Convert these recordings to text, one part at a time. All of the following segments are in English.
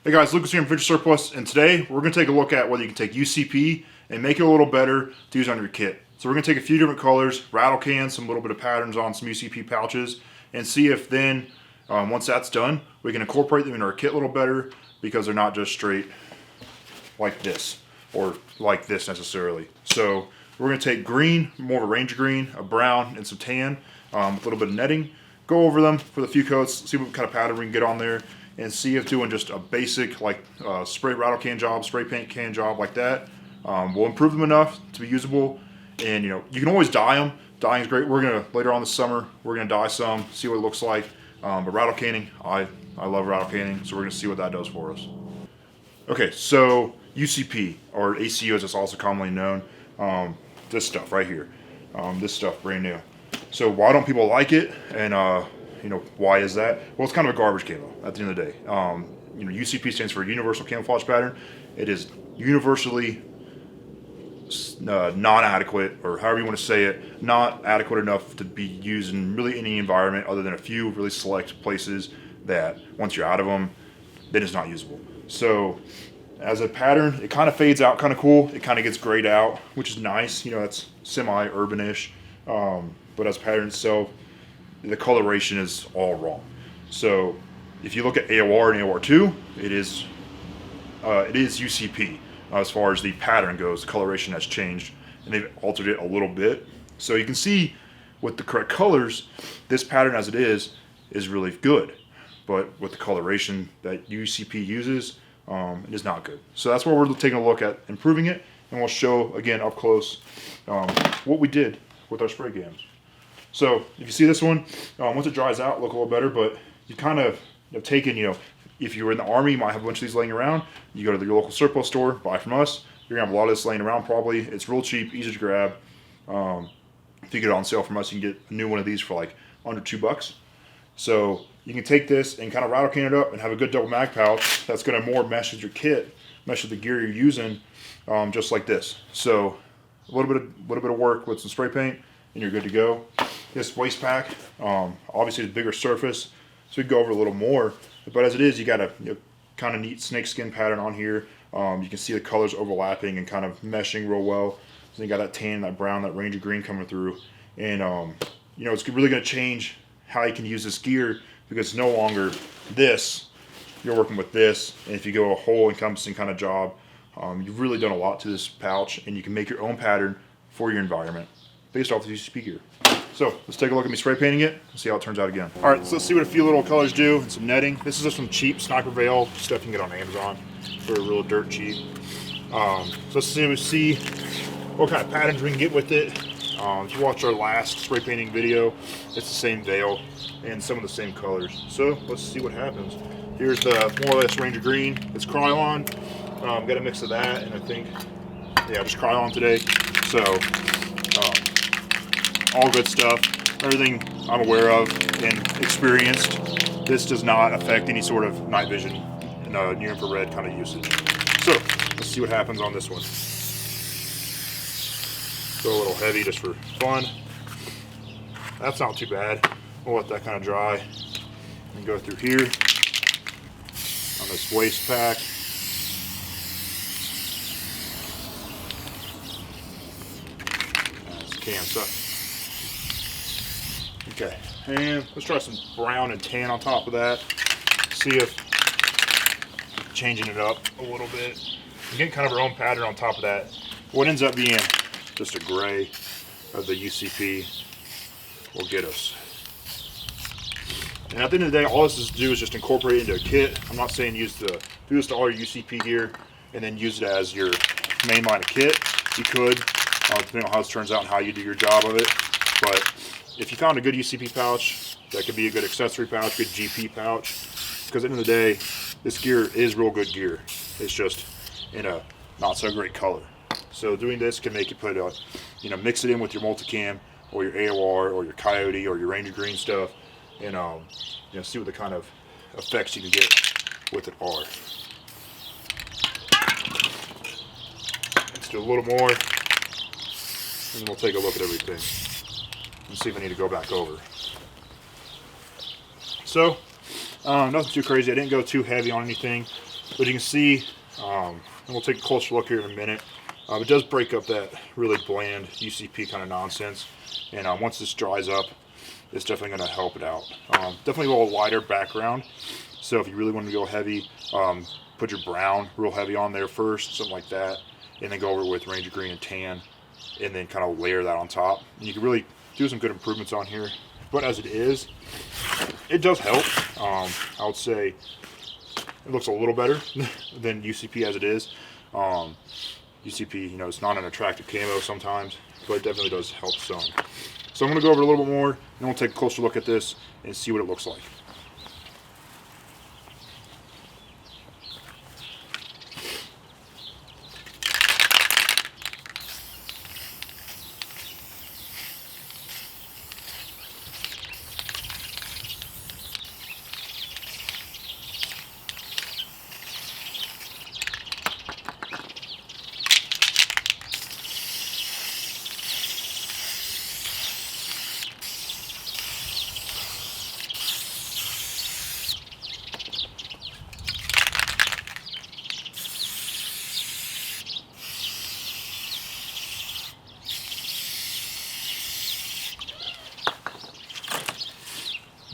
Hey guys, Lucas here from Vintage Surplus, and today we're going to take a look at whether you can take UCP and make it a little better to use on your kit. So we're going to take a few different colors, rattle cans, some little bit of patterns on some UCP pouches, and see if then, once that's done, we can incorporate them in our kit a little better because they're not just straight like this, or like this necessarily. So we're going to take green, more of a Ranger green, a brown, and some tan, with a little bit of netting, go over them for the few coats, see what kind of pattern we can get on there, and see if doing just a basic like spray rattle can job, spray paint can job like that will improve them enough to be usable. And you can always dye them. Dyeing is great. We're gonna later on this summer we're gonna dye some, see what it looks like. But rattle canning, I love rattle canning, so we're gonna see what that does for us. Okay, so UCP or ACU as it's also commonly known, this stuff right here, this stuff brand new. So why don't people like it? And why is that? Well, it's kind of a garbage camo at the end of the day. UCP stands for Universal Camouflage Pattern. It is universally non-adequate, or however you want to say it, not adequate enough to be used in really any environment other than a few really select places that once you're out of them, then it's not usable. So as a pattern, it kind of fades out kind of cool. It kind of gets grayed out, which is nice. That's semi-urbanish. But as a pattern itself, the coloration is all wrong. So if you look at AOR and AOR2, it is UCP as far as the pattern goes. The coloration has changed and they've altered it a little bit. So you can see with the correct colors, this pattern as it is really good. But with the coloration that UCP uses, it is not good. So that's why we're taking a look at improving it, and we'll show again up close what we did with our spray cams. So if you see this one, once it dries out, look a little better, but you kind of have taken, if you were in the Army, you might have a bunch of these laying around. You go to your local surplus store, buy from us. You're going to have a lot of this laying around probably. It's real cheap, easy to grab. If you get it on sale from us, you can get a new one of these for like under $2. So you can take this and kind of rattle can it up and have a good double mag pouch that's going to more mesh with your kit, mesh with the gear you're using, just like this. So a little bit of work with some spray paint, and you're good to go. This waist pack, obviously it's a bigger surface, so we can go over a little more. But as it is, you got a kind of neat snakeskin pattern on here. You can see the colors overlapping and kind of meshing real well. So you got that tan, that brown, that Ranger green coming through, and it's really going to change how you can use this gear because it's no longer this. You're working with this, and if you go a whole encompassing kind of job, you've really done a lot to this pouch, and you can make your own pattern for your environment based off the UCP gear. So let's take a look at me spray painting it and see how it turns out again. All right, so let's see what a few little colors do and some netting. This is just some cheap Sniper Veil stuff you can get on Amazon for real dirt cheap. So let's see what kind of patterns we can get with it. If you watch our last spray painting video, it's the same veil and some of the same colors. So let's see what happens. Here's the more or less Ranger green. It's Krylon. Got a mix of that, and I think, just Krylon today. So all good stuff. Everything I'm aware of and experienced. This does not affect any sort of night vision and near infrared kind of usage. So let's see what happens on this one. Go a little heavy just for fun. That's not too bad. We'll let that kind of dry and go through here on this waist pack. That's cam stuff. Okay, and let's try some brown and tan on top of that. See if changing it up a little bit. Getting kind of our own pattern on top of that. What ends up being just a gray of the UCP will get us. And at the end of the day, all this is to do is just incorporate it into a kit. I'm not saying do this to all your UCP gear and then use it as your main line of kit. You could, depending on how this turns out and how you do your job of it. But if you found a good UCP pouch, that could be a good accessory pouch, good GP pouch. Because at the end of the day, this gear is real good gear. It's just in a not so great color. So doing this can make you put mix it in with your multicam or your AOR or your Coyote or your Ranger green stuff, and see what the kind of effects you can get with it are. Let's do a little more, and then we'll take a look at everything and see if I need to go back over. So nothing too crazy. I didn't go too heavy on anything. But you can see, and we'll take a closer look here in a minute. It does break up that really bland UCP kind of nonsense, and once this dries up, it's definitely going to help it out. Definitely a little lighter background, so if you really want to go heavy, put your brown real heavy on there first, something like that, and then go over it with Ranger Green and Tan, and then kind of layer that on top. And you can really do some good improvements on here, but as it is, it does help. I would say it looks a little better than UCP as it is. UCP, you know, it's not an attractive camo sometimes, but it definitely does help some. So I'm going to go over it a little bit more, and we'll take a closer look at this and see what it looks like.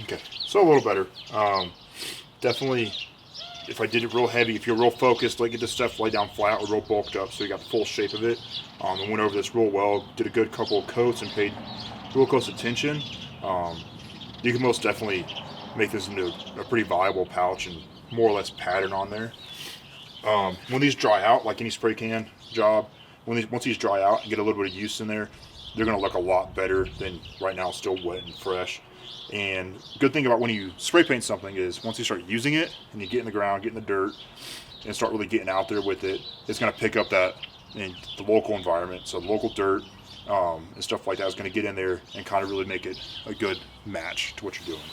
Okay, so a little better. Definitely, if I did it real heavy, if you're real focused, like get this stuff lay down flat or real bulked up so you got the full shape of it, and went over this real well, did a good couple of coats and paid real close attention, you can most definitely make this into a pretty viable pouch and more or less pattern on there. When these dry out, like any spray can job, once these dry out and get a little bit of use in there, they're going to look a lot better than right now, still wet and fresh. And good thing about when you spray paint something is once you start using it and you get in the ground, get in the dirt, and start really getting out there with it, it's going to pick up that in the local environment. So the local dirt and stuff like that is going to get in there and kind of really make it a good match to what you're doing.